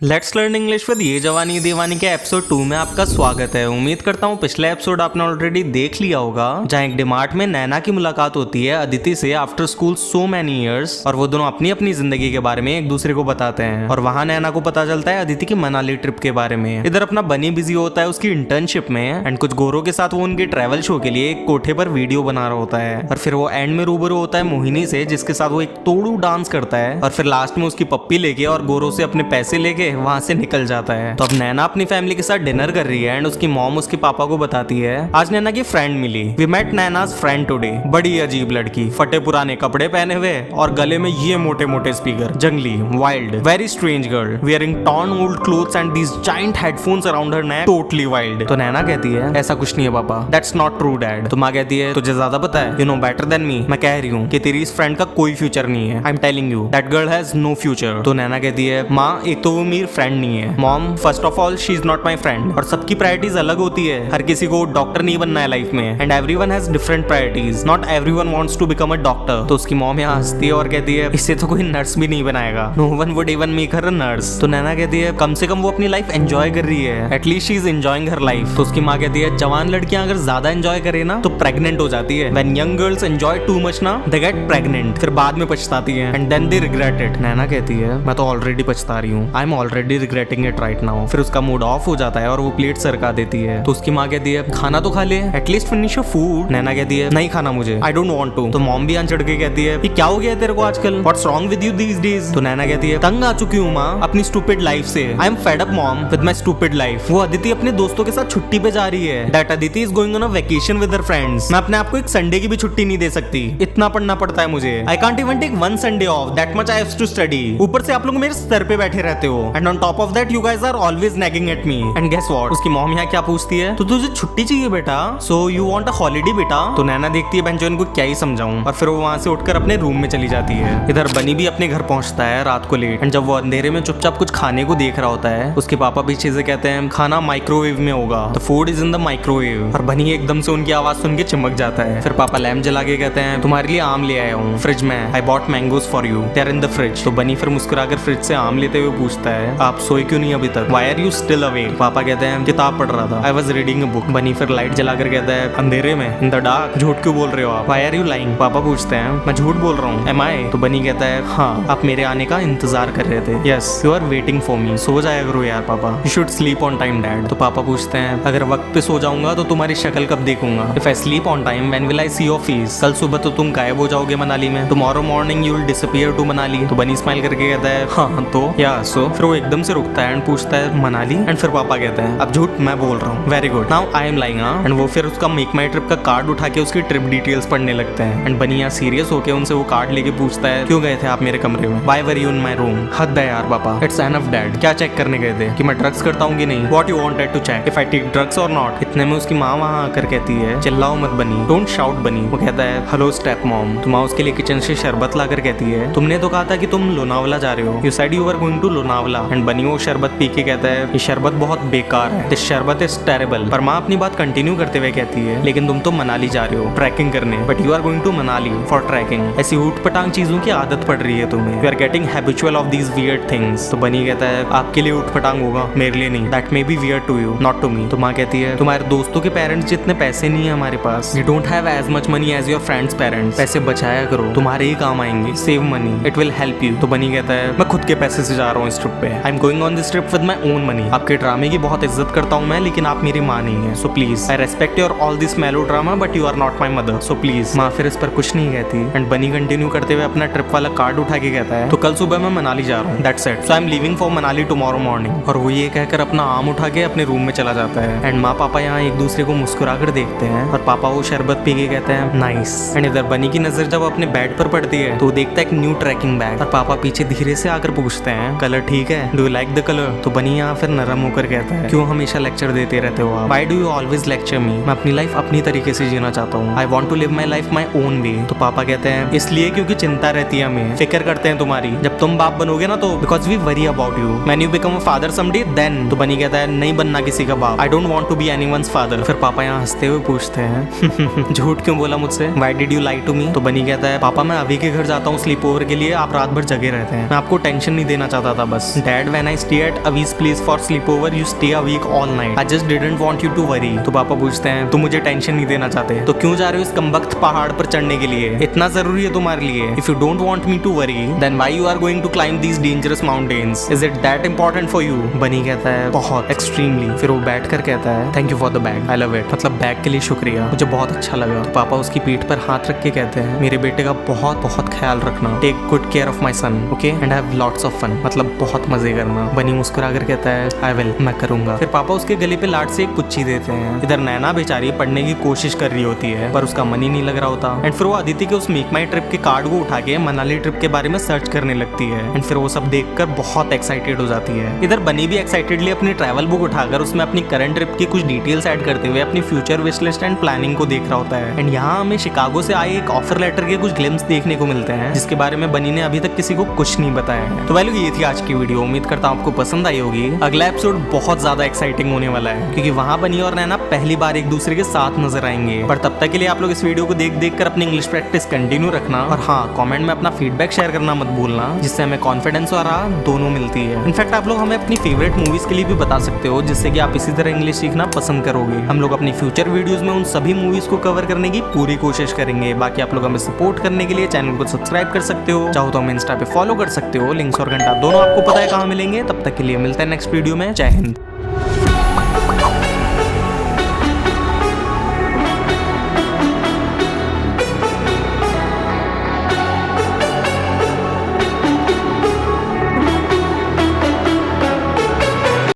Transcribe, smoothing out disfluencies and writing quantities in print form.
Let's learn English with ये जवानी दीवानी के एपिसोड 2 में आपका स्वागत है। उम्मीद करता हूँ पिछले एपिसोड आपने ऑलरेडी देख लिया होगा, जहाँ एक डिमार्ट में नैना की मुलाकात होती है अदिति से after school so many years, और वो दोनों अपनी अपनी जिंदगी के बारे में एक दूसरे को बताते हैं। और वहाँ नैना को पता चलता है अदिति की मनाली ट्रिप के बारे में। इधर अपना बनी बिजी होता है उसकी इंटर्नशिप में, एंड कुछ गोरों के साथ वो उनके ट्रैवल शो के लिए एक कोठे पर वीडियो बना रहा होता है। और फिर वो एंड में रूबरू होता है मोहिनी से, जिसके साथ वो एक तोड़ू डांस करता है। और फिर लास्ट में उसकी पप्पी लेके और गोरों से अपने पैसे लेके वहां से निकल जाता है। तो अब नैना अपनी फैमिली के साथ डिनर कर रही है एंड उसकी मॉम उसके पापा को बताती है आज नैना की फ्रेंड मिली। We met Naina's friend today. बड़ी अजीब लड़की, फटे पुराने कपड़े पहने हुए और गले में ये मोटे मोटे स्पीकर, जंगली, wild, very strange girl, wearing torn old clothes and these giant headphones around her neck, totally wild. तो नैना कहती है ऐसा कुछ नहीं है पापा, दैट्स नॉट ट्रू डैड। तो माँ कहती है तुझे ज्यादा पता है, you know better than me. मैं कह रही हूँ कि तेरी इस फ्रेंड का कोई फ्यूचर नहीं है। I am telling you that girl has no future. तो नैना कहती है माँ एक तो वो मेरी फ्रेंड नहीं है। Mom first of all she is not my friend, और सबकी प्रायोरिटीज अलग होती है। हर किसी को डॉक्टर नहीं बनना है लाइफ में, and everyone has different priorities, not everyone wants to become a doctor. तो उसकी मॉम यहाँ हंसती है और कहती है इससे तो कोई नर्स भी नहीं बनाएगा, no one would even make her a nurse. तो नैना कहती है कम से कम वो अपनी लाइफ एंजॉय कर रही है, at least she is enjoying her life. तो उसकी माँ कहती है जवान लड़कियां अगर ज्यादा एंजॉय करे ना तो प्रेग्नेंट हो जाती है। When young girls enjoy too much ना दे गेट प्रेग्नेंट, फिर बाद में पछताती है and then they regret it. Naina कहती है मैं तो ऑलरेडी पछता रही हूँ, I am already regretting it right now. फिर उसका मूड ऑफ हो जाता है और वो प्लेट सरका देती है। तो उसकी माँ कहती है खाना तो खा ले, एटलीस्ट फिनिश योर फूड। नैना कहती है नहीं खाना मुझे, आई डोंट वांट टू। तो मॉम भी चढ़ के कहती है ये क्या हो गया तेरे को आजकल, what's wrong with you these days. तो नैना कहती है तंग आ चुकी हूँ माँ अपनी स्टूपिड लाइफ से, I am fed up mom with my stupid life. वो अदिति अपने दोस्तों के साथ छुट्टी पे जा रही है, that Aditi is going on a vacation with her friends. मैं अपने आप को एक संडे की भी छुट्टी नहीं दे सकती, इतना पढ़ना पड़ता है मुझे। I can't even take one Sunday off, that much I have to study. ऊपर से आप लोग मेरे सर पे बैठे रहते हो, and on top of that you guys are always nagging at me. And guess what, उसकी मॉम यहाँ क्या पूछती है तो तुझे छुट्टी चाहिए बेटा, so you want a holiday बेटा। तो नैना देखती है बहन इनको क्या ही समझाऊं, और फिर वो वहां से उठकर अपने रूम में चली जाती है। इधर बनी भी अपने घर पहुंचता है रात को लेट, एंड जब वो अंधेरे में चुपचाप कुछ खाने को देख रहा होता है उसके पापा पीछे से कहते हैं खाना माइक्रोवेव में होगा, the food is in the microwave. और बनी एकदम से उनकी आवाज सुन के चिमक जाता है। फिर पापा लैम्प जला के कहते हैं तुम्हारे लिए आम ले आया हूँ फ्रिज में, I bought mangoes for you, they are in the fridge. तो बनी फिर मुस्कुराकर फ्रिज से आम लेते हुए पूछता है आप सोए क्यों नहीं अभी तक, why are you still awake. पापा कहते हैं किताब पढ़ रहा था, I was reading a book. Bunny फिर लाइट जलाकर कहता है अंधेरे में, इन द डार्क, झूठ क्यों बोल रहे हो आप, व्हाई आर यू लाइंग। पापा पूछते हैं मैं झूठ बोल रहा हूँ, एम आई। तो बनी कहता है हाँ आप मेरे आने का इंतजार कर रहे थे, yes you are waiting for me. सो जाया करो यार पापा, you should sleep on time dad. तो पापा पूछते हैं अगर वक्त पे सो जाऊंगा तो तुम्हारी शक्ल कब देखूंगा, if I sleep on time when will I see your face. कल सुबह तो तुम गायब हो जाओगे मनाली में, tomorrow morning you will disappear to Manali. तो बनी स्माइल करके कहता है हाँ तो या सो। फिर वो एकदम से रुकता है एंड पूछता है मनाली, एंड फिर पापा कहते हैं अब झूठ मैं बोल रहा हूँ, very good now I am lying. And वो फिर उसका मेक माई ट्रिप का कार्ड उठा के उसकी ट्रिप डिटेल्स पढ़ने लगते हैं। एंड बनी यहाँ सीरियस होकर उनसे वो कार्ड लेके पूछता है क्यों गए थे आप मेरे कमरे में, why were you in my room. हद है यार पापा, इट्स एनफ डैड। क्या चेक करने गए थे कि मैं ड्रग्स करता हूँ कि नहीं, what you wanted to check if I take drugs और नॉट। इतने में उसकी माँ वहाँ आकर कहती है चिल्लाओ मत बनी, डोंट शाउट बनी। वो कहता है हेलो स्टेप मॉम। तो माँ उसके लिए किचन से शरबत लाकर कहती है तुमने तो कहा था कि तुम लोनावला जा रहे हो, you said you were going to Lonavala. And Bunny वो शरबत पी के कहता है ये शरबत बहुत बेकार है, दिस शरबत इज टेरेबल। पर माँ अपनी बात कंटिन्यू करते हुए कहती है लेकिन तुम तो मनाली जा रहे हो ट्रैकिंग करने, but you are going to Manali for trekking. ऐसी ऊट पटांग चीजों की आदत पड़ रही है तुम्हें, you are getting habitual of these weird things. तो बनी कहता है आपके लिए ऊट पटांग होगा, मेरे लिए नहीं, that may be weird to you not to me. तो माँ कहती है तुम्हारे दोस्तों के पेरेंट्स जितने पैसे नहीं है हमारे पास, we don't have as much money as your friends parents. पैसे बचाया करो, तुम्हारे ही काम आएंगे, save money, it will help you. तो बनी कहता है मैं खुद के पैसे से जा रहा हूँ इस ट्रिप पे, I am going on this trip with my own money. आपके ड्रामे की बहुत इज्जत करता हूँ मैं, लेकिन आप मेरी माँ नहीं है, so please I respect your all this melodrama but you are not my mother, so please. माँ फिर इस पर कुछ नहीं कहती एंड बनी कंटिन्यू करते हुए अपना ट्रिप वाला कार्ड उठा के कहता है तो कल सुबह मैं मनाली जा रहा हूँ, that's it, so I am leaving for Manali tomorrow morning. और वो ये कहकर अपना आम उठा के अपने रूम में चला जाता है। एंड माँ पापा यहाँ एक दूसरे को मुस्कुरा कर देखते हैं और पापा वो शरबत पी के कहते हैं नाइस। एंड इधर बनी की नजर जब अपने बेड पर पड़ती है तो देखता है एक न्यू ट्रैकिंग बैग, और पापा पीछे धीरे से आकर पूछते हैं कलर ठीक है, do you like the colour. तो बनी यहाँ फिर नरम होकर कहता है क्यों हमेशा लेक्चर देते रहते हो आप, why do you always lecture me, मैं अपनी लाइफ अपनी तरीके से जीना चाहता हूँ, I want to live my life my own way. तो पापा कहते हैं इसलिए क्योंकि चिंता रहती है हमें, फिक्र करते हैं तुम्हारी, जब तुम बाप बनोगे ना तो because we worry about you, when you become a father someday then. तो बनी कहता है नहीं बनना किसी का बाप, I don't want to be anyone's father. फिर पापा यहाँ हंसते हुए पूछते हैं झूठ क्यों बोला मुझसे, why did you lie to me. तो बनी कहता है पापा मैं अभी के घर जाता हूँ स्लीप ओवर के लिए, आप रात भर जगे रहते हैं, मैं आपको टेंशन नहीं देना चाहता था बस, dad when I stay at Avi's place for sleepover you stay awake all night, I just didn't want you to worry. तो पापा पूछते हैं तुम मुझे टेंशन नहीं देना चाहते तो क्यों जा रहे हो इस कमबख्त पहाड़ पर चढ़ने के लिए, इतना जरूरी है तुम्हारे लिए? If you don't want me to worry then why you are going to climb these dangerous mountains, is it that important for you? Bunny कहता है बहुत, एक्सट्रीमली। फिर वो बैठ कर कहता है thank you for the bag, I love it, मतलब बैग के लिए शुक्रिया, मुझे बहुत अच्छा लगा। तो पापा उसकी पीठ पर हाथ रख के कहते हैं मेरे बेटे का बहुत बहुत ख्याल रखना, take good care of my son, okay, and have lots of fun, मतलब बहुत मजे करना। बनी मुस्कुरा कर कहता है आई विल, मैं करूंगा। फिर पापा उसके गले पे लाड से एक पुच्ची देते हैं। इधर नैना बेचारी पढ़ने की कोशिश कर रही होती है पर उसका मन ही नहीं लग रहा होता। एंड फिर वो अदिति के उस मेक माई ट्रिप के कार्ड को उठा के मनाली ट्रिप के बारे में सर्च करने लगती है। एंड फिर वो सब देखकर बहुत एक्साइटेड हो जाती है। इधर बनी भी एक्साइटेडली अपनी ट्रैवल बुक उठाकर उसमें अपनी करंट ट्रिप की कुछ डिटेल्स ऐड करते हुए अपनी future wish list and planning को देख रहा होता है। एंड यहाँ हमें शिकागो से आए एक ऑफर लेटर के कुछ ग्लिम्स देखने को मिलते हैं जिसके बारे में बनी ने अभी तक किसी को कुछ नहीं बताया है। तो वैल्यू ये थी आज की वीडियो, उम्मीद करता हूँ आपको पसंद आई होगी। अगला एपिसोड बहुत ज्यादा एक्साइटिंग होने वाला है क्योंकि वहाँ बनी और नैना पहली बार एक दूसरे के साथ नजर आएंगे। पर तब तक के लिए आप लोग इस वीडियो को देख कर अपनी इंग्लिश प्रैक्टिस कंटिन्यू रखना और हाँ कमेंट में अपना फीडबैक शेयर करना मत भूलना, जिससे हमें कॉन्फिडेंस और दोनों मिलती है। इनफैक्ट आप लोग हमें अपनी फेवरेट मूवीज के लिए भी बता सकते हो जिससे कि आप इसी तरह इंग्लिश सीखना पसंद करोगे। हम लोग अपनी फ्यूचर वीडियोस में उन सभी मूवीज को कवर करने की पूरी कोशिश करेंगे। बाकी आप लोग हमें सपोर्ट करने के लिए चैनल को सब्सक्राइब कर सकते हो, चाहो तो हमें इंस्टा पे फॉलो कर सकते हो, लिंक्स और घंटा दोनों आपको पता है कहाँ मिलेंगे। तब तक के लिए मिलते हैं नेक्स्ट वीडियो में। जय हिंद।